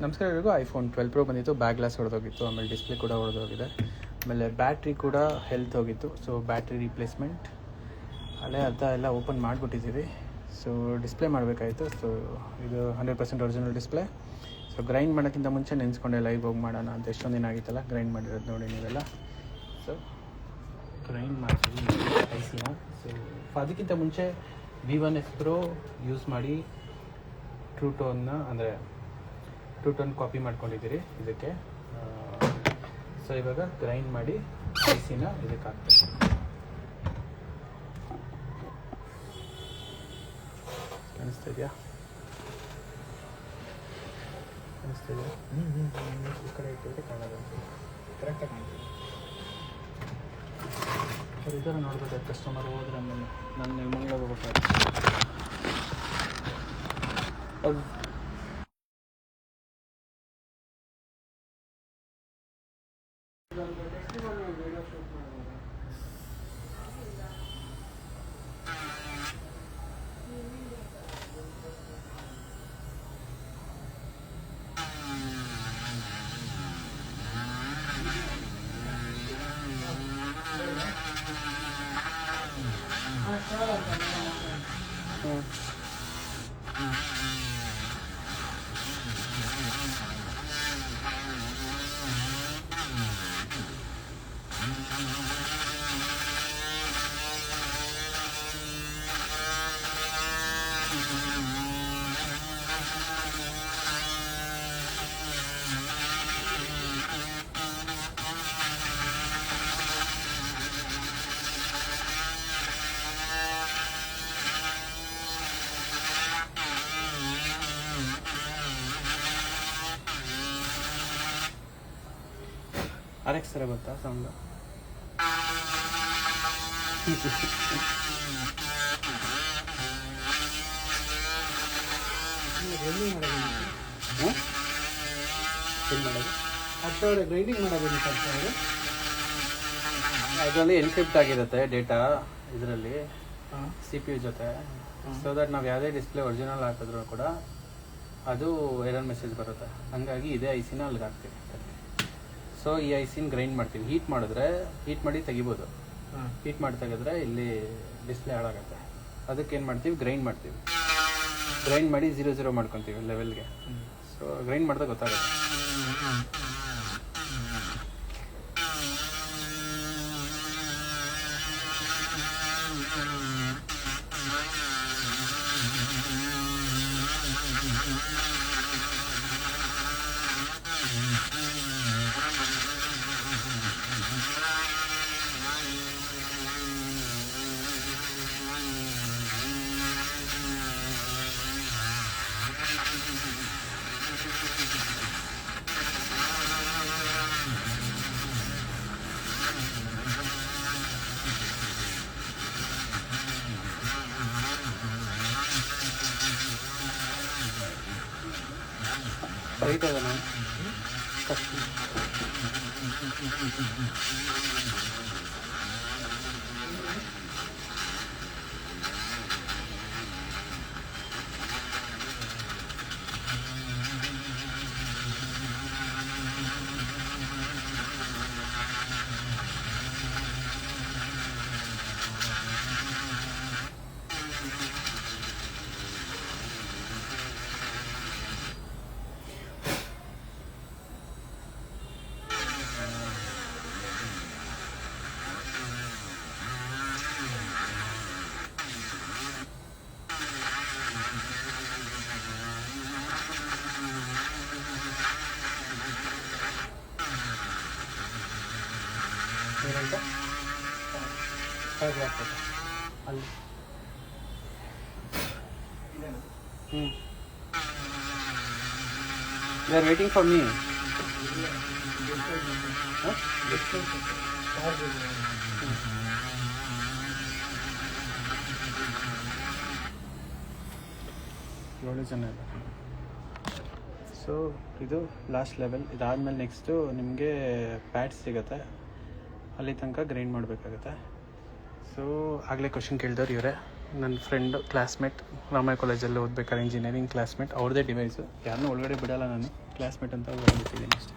ನಮಸ್ಕಾರ ಎಲ್ರಿಗೂ. IPhone 12 Pro ಬಂದಿತ್ತು, ಬ್ಯಾಕ್ ಗ್ಲಾಸ್ ಹೊಡೆದೋಗಿತ್ತು, ಆಮೇಲೆ ಡಿಸ್ಪ್ಲೇ ಕೂಡ ಹೊಡೆದೋಗಿದೆ, ಆಮೇಲೆ ಬ್ಯಾಟ್ರಿ ಕೂಡ ಹೆಲ್ತ್ ಹೋಗಿತ್ತು. ಸೊ ಬ್ಯಾಟ್ರಿ ರೀಪ್ಲೇಸ್ಮೆಂಟ್ ಅಲ್ಲೇ ಅರ್ಧ ಎಲ್ಲ ಓಪನ್ ಮಾಡಿಬಿಟ್ಟಿದ್ದೀವಿ. ಸೊ ಡಿಸ್ಪ್ಲೇ ಮಾಡಬೇಕಾಯಿತು. ಸೊ ಇದು 100% ಒರಿಜಿನಲ್ ಡಿಸ್ಪ್ಲೇ. ಸೊ ಗ್ರೈಂಡ್ ಮಾಡೋಕ್ಕಿಂತ ಮುಂಚೆ ನೆನೆಸ್ಕೊಂಡೆ ಲೈವ್ ಹೋಗಿ ಮಾಡೋಣ ಅಂತ. ಎಷ್ಟೊಂದು ದಿನ ಆಗಿತ್ತಲ್ಲ ಗ್ರೈಂಡ್ ಮಾಡಿರೋದು ನೋಡಿ ನೀವೆಲ್ಲ. ಸೊ ಗ್ರೈಂಡ್ ಮಾಡ್ತೀವಿ ಐಸಿನ. ಸೊ ಅದಕ್ಕಿಂತ ಮುಂಚೆ V1S Pro ಯೂಸ್ ಮಾಡಿ ಟ್ರೂ ಟೋನ್ ಕಾಪಿ ಮಾಡ್ಕೊಂಡಿದ್ದೀರಿ ಇದಕ್ಕೆ. ಸೊ ಇವಾಗ ಗ್ರೈಂಡ್ ಮಾಡಿ ಐಸಿನ ಇದಕ್ಕೆ ಹಾಕ್ಬೇಕು. ಕಾಣಿಸ್ತಿದೆಯಾ? ಈ ಕಡೆ ಇಟ್ಟಿದ್ರೆ ಕಾಣೋದು ಕರೆಕ್ಟಾಗಿ ಕಾಣ್ತೀವಿ. ಸರ್ ಈ ಥರ ನೋಡ್ಬೇಕು, ಕಸ್ಟಮರ್ ಹೋದ್ರೆ ಆಮೇಲೆ ನನ್ನ ಮಂಗಳ ಹೋಗ್ಬೇಕಾದ್ರೆ RX ಥರ ಗೊತ್ತಾ ಸೌಂಡು? ಗ್ರೈಂಡಿಂಗ್ ಮಾಡೋದು ಅದರಲ್ಲಿ ಎನ್ಕ್ರಿಪ್ಟ್ ಆಗಿರುತ್ತೆ ಡೇಟಾ ಇದರಲ್ಲಿ CPU ಜೊತೆ. ಸೊ ದಟ್ ನಾವು ಯಾವುದೇ ಡಿಸ್ಪ್ಲೇ ಒರಿಜಿನಲ್ ಹಾಕಿದ್ರು ಕೂಡ ಅದು ಎರರ್ ಮೆಸೇಜ್ ಬರುತ್ತೆ. ಹಾಗಾಗಿ ಇದೇ ಐಸಿನ ಅಲ್ಲಿಗೆ ಹಾಕ್ತೀವಿ. ಸೊ ಈ ಐಸಿನ ಗ್ರೈಂಡ್ ಮಾಡ್ತೀವಿ. ಹೀಟ್ ಮಾಡಿ ತೆಗಿಬೋದು. ಹೀಟ್ ಮಾಡಿ ತೆಗೆದ್ರೆ ಇಲ್ಲಿ ಡಿಸ್ಪ್ಲೇ ಹಾಳಾಗುತ್ತೆ. ಅದಕ್ಕೆ ಏನು ಮಾಡ್ತೀವಿ, ಗ್ರೈಂಡ್ ಮಾಡಿ 0 ಮಾಡ್ಕೊತೀವಿ ಲೆವೆಲ್ಗೆ. ಸೊ ಗ್ರೈಂಡ್ ಮಾಡಿದಾಗ ಗೊತ್ತಾಗುತ್ತೆ. ರೈಟ್ ಅದನ್ನ ಕಷ್ಟ ಅಲ್ಲಿ They are waiting for me. ಏಳು ಜನ ಇಲ್ಲ. ಸೊ ಇದು ಲಾಸ್ಟ್ ಲೆವೆಲ್. ಇದಾದಮೇಲೆ ನೆಕ್ಸ್ಟು ನಿಮಗೆ ಪ್ಯಾಡ್ಸ್ ಸಿಗುತ್ತೆ, ಅಲ್ಲಿ ತನಕ ಗ್ರೈಂಡ್ ಮಾಡಬೇಕಾಗತ್ತೆ. ಸೊ ಆಗಲೇ ಕ್ವಶನ್ ಕೇಳಿದವ್ರು ಇವರೇ, ನನ್ನ ಫ್ರೆಂಡು, ಕ್ಲಾಸ್ಮೇಟ್, ರಾಮಾಯ ಕಾಲೇಜಲ್ಲಿ ಓದಬೇಕಾದ್ರೆ ಇಂಜಿನಿಯರಿಂಗ್ ಕ್ಲಾಸ್ಮೇಟ್. ಅವ್ರದ್ದೇ ಡಿವೈಸು, ಯಾರನ್ನೂ ಒಳಗಡೆ ಬಿಡೋಲ್ಲ ನಾನು. ಕ್ಲಾಸ್ಮೇಟ್ ಅಂತ ಹೊರಬಿಟ್ಟಿದ್ದೀನಿ ಅಷ್ಟೇ.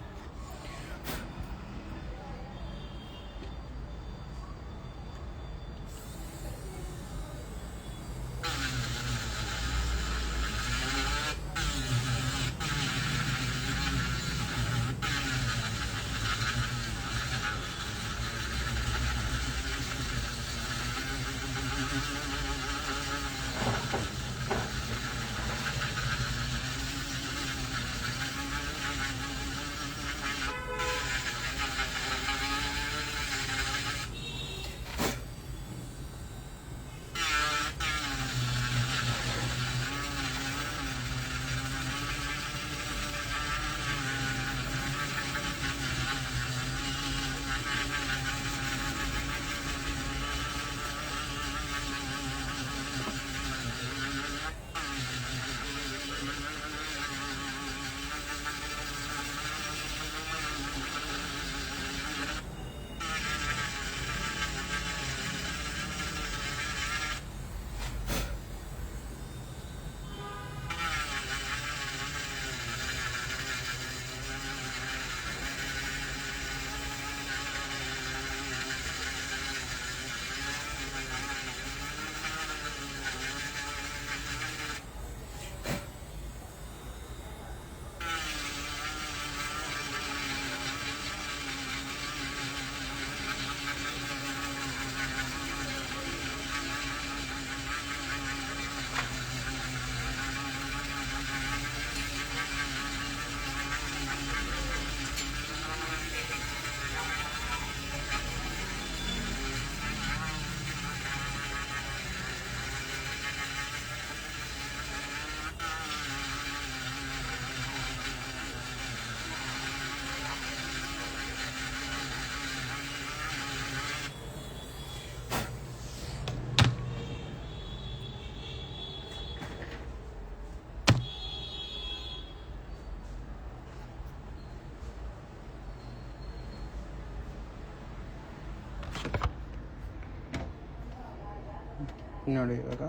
ನೋಡಿ ಇವಾಗ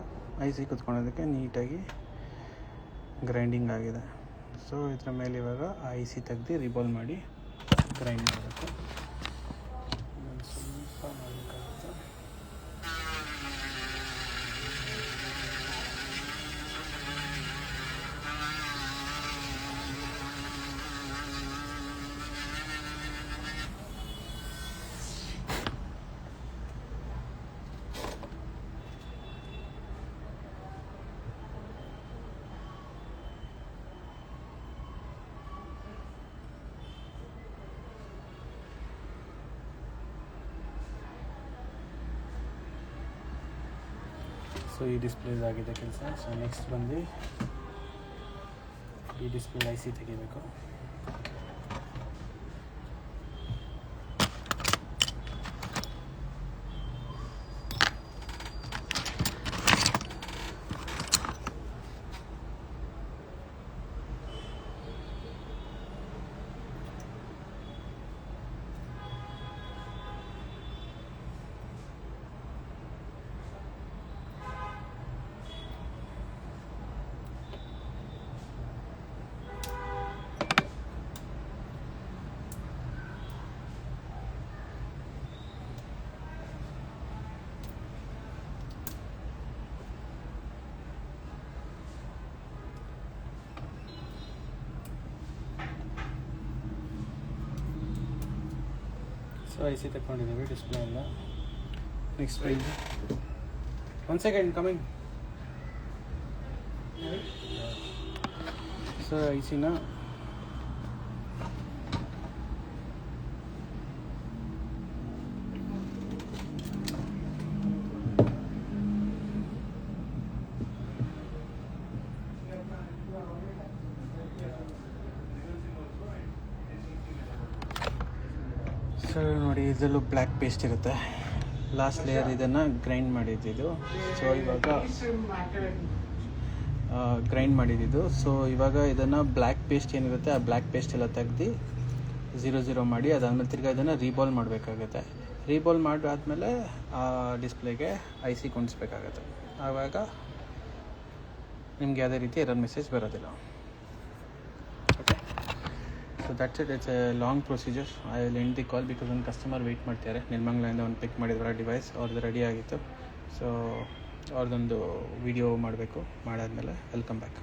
ಐ ಸಿ ಕುತ್ಕೊಳ್ಳೋದಕ್ಕೆ ನೀಟಾಗಿ ಗ್ರೈಂಡಿಂಗ್ ಆಗಿದೆ. ಸೊ ಇದ್ರ ಮೇಲೆ ಇವಾಗ ಐ ಸಿ ತೆಗ್ದು ರಿಬಾಲ್ ಮಾಡಿ ಗ್ರೈಂಡ್ ಮಾಡಬೇಕು. ಸ್ವಲ್ಪ ಮಾಡಬೇಕಾಗುತ್ತೆ. ಸೊ ಈ ಡಿಸ್ಪ್ಲೇಸ್ ಆಗಿದೆ ಕೆಲಸ. ಸೊ ನೆಕ್ಸ್ಟ್ ಬಂದು ಈ ಡಿಸ್ಪ್ಲೇ ಐ ಸಿ ತೆಗಿಬೇಕು. ಸೊ ಐ ಸಿ ತಗೊಂಡಿದ್ದೀವಿ ಡಿಸ್ಪ್ಲೇ ಎಲ್ಲ. ನೆಕ್ಸ್ಟ್ ಬಂದು 1 ಸೆಕೆಂಡ್ ಕಮಿಂಗ್. ಸೊ ಐ ಸಿನ ಸೊ ನೋಡಿ ಇದರಲ್ಲೂ ಬ್ಲ್ಯಾಕ್ ಪೇಸ್ಟ್ ಇರುತ್ತೆ. ಲಾಸ್ಟ್ ಲೇಯರ್ ಇದನ್ನು ಗ್ರೈಂಡ್ ಮಾಡಿದ್ದು. ಸೊ ಇವಾಗ ಗ್ರೈಂಡ್ ಮಾಡಿದ್ದು. ಸೊ ಇವಾಗ ಇದನ್ನು ಬ್ಲ್ಯಾಕ್ ಪೇಸ್ಟ್ ಏನಿರುತ್ತೆ ಆ ಬ್ಲ್ಯಾಕ್ ಪೇಸ್ಟ್ ಎಲ್ಲ ತೆಗ್ದು 0 ಮಾಡಿ ಅದಾದಮೇಲೆ ತಿರ್ಗಿ ಇದನ್ನು ರೀಬಾಲ್ ಮಾಡಬೇಕಾಗುತ್ತೆ. ರೀಬಾಲ್ ಮಾಡಾದ್ಮೇಲೆ ಆ ಡಿಸ್ಪ್ಲೇಗೆ ಐ ಸಿ ಕುಣಿಸ್ಬೇಕಾಗತ್ತೆ. ಆವಾಗ ನಿಮ್ಗೆ ಯಾವುದೇ ರೀತಿ ಎರರ್ ಮೆಸೇಜ್ ಬರೋದಿಲ್ಲ. Okay. So that's it's A long procedure. I will end the call because ಒಂದು ಕಸ್ಟಮರ್ ವೆಯ್ಟ್ ಮಾಡ್ತಾರೆ. ನಿರ್ಮಂಗ್ಲಿಂದ ಒಂದು ಪಿಕ್ ಮಾಡಿದ್ರ ಡಿವೈಸ್, ಅವ್ರದ್ದು ರೆಡಿ ಆಗಿತ್ತು. ಸೊ ಅವ್ರದ್ದೊಂದು ವಿಡಿಯೋ ಮಾಡಬೇಕು, ಮಾಡಾದಮೇಲೆ ವೆಲ್ಕಮ್ ಬ್ಯಾಕ್.